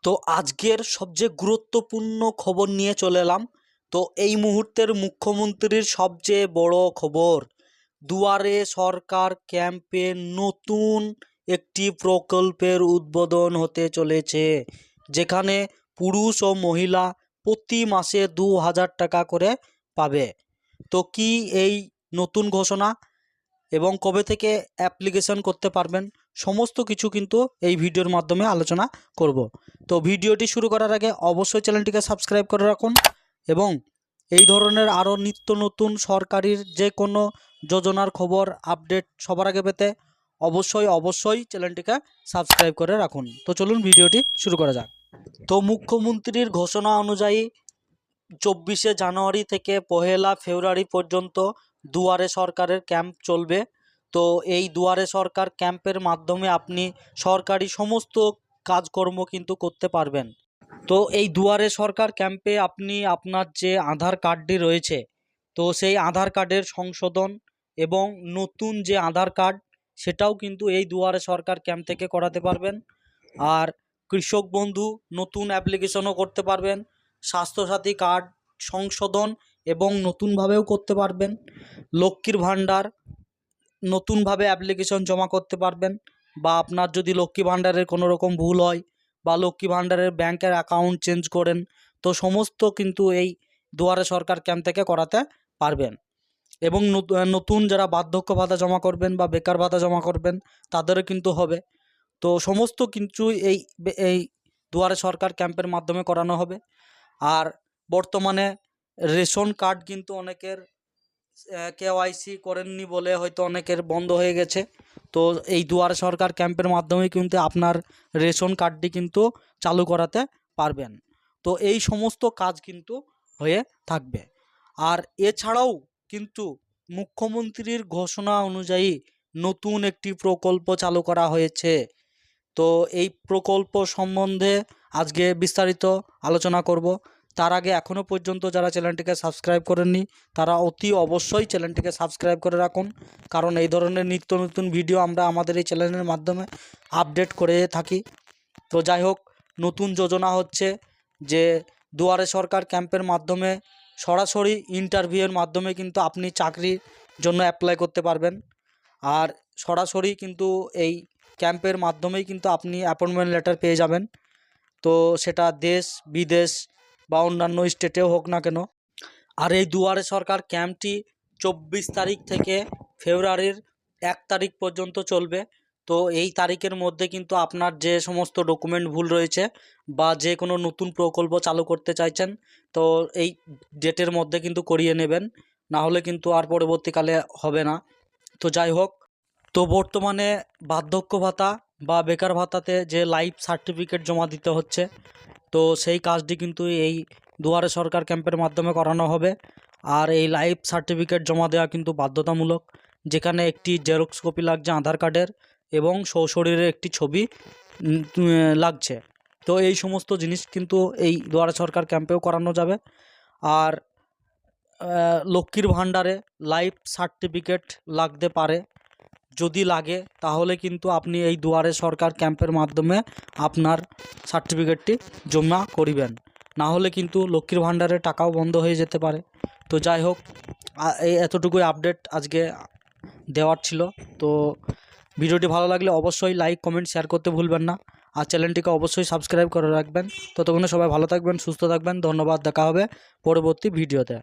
তো আজকের সবচেয়ে গুরুত্বপূর্ণ খবর নিয়ে চলে এলাম। তো এই মুহূর্তের মুখ্যমন্ত্রীর সবচেয়ে বড় খবর, দুয়ারে সরকার ক্যাম্পে নতুন একটি প্রকল্পের উদ্বোধন হতে চলেছে, যেখানে পুরুষ ও মহিলা প্রতি মাসে ২,০০০ টাকা করে পাবে। তো কি এই নতুন ঘোষণা এবং কবে থেকে অ্যাপ্লিকেশন করতে পারবেন, সমস্ত কিছু কিন্তু এই ভিডিওর মাধ্যমে আলোচনা করব। তো ভিডিওটি শুরু করার আগে অবশ্যই চ্যানেলটিকে সাবস্ক্রাইব করে রাখুন এবং এই ধরনের আরও নিত্য নতুন সরকারির যে কোনো যোজনার খবর আপডেট সবার আগে পেতে অবশ্যই চ্যানেলটিকে সাবস্ক্রাইব করে রাখুন। তো চলুন ভিডিওটি শুরু করা যাক। তো মুখ্যমন্ত্রীর ঘোষণা অনুযায়ী ২৪শে জানুয়ারি থেকে ১লা ফেব্রুয়ারি পর্যন্ত দুয়ারে সরকারের ক্যাম্প চলবে। তো এই দুয়ারে সরকার ক্যাম্পের মাধ্যমে আপনি সরকারি সমস্ত কাজকর্ম কিন্তু করতে পারবেন। তো এই দুয়ারে সরকার ক্যাম্পে আপনি আপনার যে আধার কার্ডটি রয়েছে, তো সেই আধার কার্ডের সংশোধন এবং নতুন যে আধার কার্ড সেটাও কিন্তু এই দুয়ারে সরকার ক্যাম্প থেকে করাতে পারবেন। আর কৃষক বন্ধু নতুন অ্যাপ্লিকেশনও করতে পারবেন, স্বাস্থ্যসাথী কার্ড সংশোধন এবং নতুনভাবেও করতে পারবেন, লক্ষ্মীর ভাণ্ডার নতুনভাবে অ্যাপ্লিকেশন জমা করতে পারবেন, বা আপনার যদি লক্ষ্মী ভাণ্ডারের কোনো রকম ভুল হয় বা লক্ষ্মী ভাণ্ডারের ব্যাংকের অ্যাকাউন্ট চেঞ্জ করেন, তো সমস্ত কিন্তু এই দুয়ারে সরকার ক্যাম্প থেকে করাতে পারবেন। এবং নতুন যারা বার্ধক্য ভাতা জমা করবেন বা বেকার ভাতা জমা করবেন তাদেরও কিন্তু হবে। তো সমস্ত কিছু এই দুয়ারে সরকার ক্যাম্পের মাধ্যমে করানো হবে। আর বর্তমানে রেশন কার্ড কিন্তু অনেকের কেওয়াইসি করেননি বলে হয়তো অনেকের বন্ধ হয়ে গেছে। তো এই দুয়ারে সরকার ক্যাম্পের মাধ্যমে কিন্তু আপনার রেশন কার্ডটি কিন্তু চালু করাতে পারবেন। তো এই সমস্ত কাজ কিন্তু হয়ে থাকবে। আর এছাড়াও কিন্তু মুখ্যমন্ত্রীর ঘোষণা অনুযায়ী নতুন একটি প্রকল্প চালু করা হয়েছে। তো এই প্রকল্প সম্বন্ধে আজকে বিস্তারিত আলোচনা করব। তার আগে এখনও পর্যন্ত যারা চ্যানেলটিকে সাবস্ক্রাইব করেননি তারা অতি অবশ্যই চ্যানেলটিকে সাবস্ক্রাইব করে রাখুন, কারণ এই ধরনের নিত্য নতুন ভিডিও আমরা আমাদের এই চ্যানেলের মাধ্যমে আপডেট করে থাকি। তো যাই হোক, নতুন যোজনা হচ্ছে যে দুয়ারে সরকার ক্যাম্পের মাধ্যমে সরাসরি ইন্টারভিউয়ের মাধ্যমে কিন্তু আপনি চাকরির জন্য অ্যাপ্লাই করতে পারবেন। আর সরাসরি কিন্তু এই ক্যাম্পের মাধ্যমেই কিন্তু আপনি অ্যাপয়েন্টমেন্ট লেটার পেয়ে যাবেন। তো সেটা দেশ বিদেশ বা অন্যান্য স্টেটেও হোক না কেন। আর এই দুয়ারে সরকার ক্যাম্পটি ২৪ তারিখ থেকে ফেব্রুয়ারির ১ তারিখ পর্যন্ত চলবে। তো এই তারিখের মধ্যে কিন্তু আপনার যে সমস্ত ডকুমেন্ট ভুল রয়েছে বা যে কোনো নতুন প্রকল্প চালু করতে চাইছেন, তো এই ডেটের মধ্যে কিন্তু করিয়ে নেবেন, না হলে কিন্তু আর পরবর্তীকালে হবে না। তো যাই হোক, তো বর্তমানে বার্ধক্য ভাতা বা বেকার ভাতাতে যে লাইফ সার্টিফিকেট জমা দিতে হচ্ছে, তো সেই কাজটি কিন্তু এই দুয়ারে সরকার ক্যাম্পের মাধ্যমে করানো হবে। আর এই লাইফ সার্টিফিকেট জমা দেওয়া কিন্তু বাধ্যতামূলক, যেখানে একটি জেরক্স কপি লাগছে আধার কার্ডের এবং সশরীরের একটি ছবি লাগছে। তো এই সমস্ত জিনিস কিন্তু এই দুয়ারে সরকার ক্যাম্পেও করানো যাবে। আর লক্ষ্মীর ভাণ্ডারে লাইফ সার্টিফিকেট লাগতে পারে, যদি লাগে তাহলে কিন্তু আপনি এই দুয়ারে সরকার ক্যাম্পের মাধ্যমে আপনার সার্টিফিকেটটি জমা করিবেন, না হলে কিন্তু লক্ষ্মীর ভাণ্ডারের টাকাও বন্ধ হয়ে যেতে পারে। তো যাই হোক, এই এতটুকুই আপডেট আজকে দেওয়ার ছিল। তো ভিডিওটি ভালো লাগলে অবশ্যই লাইক কমেন্ট শেয়ার করতে ভুলবেন না, আর চ্যানেলটিকে অবশ্যই সাবস্ক্রাইব করে রাখবেন। ততক্ষণে সবাই ভালো থাকবেন, সুস্থ থাকবেন। ধন্যবাদ, দেখা হবে পরবর্তী ভিডিওতে।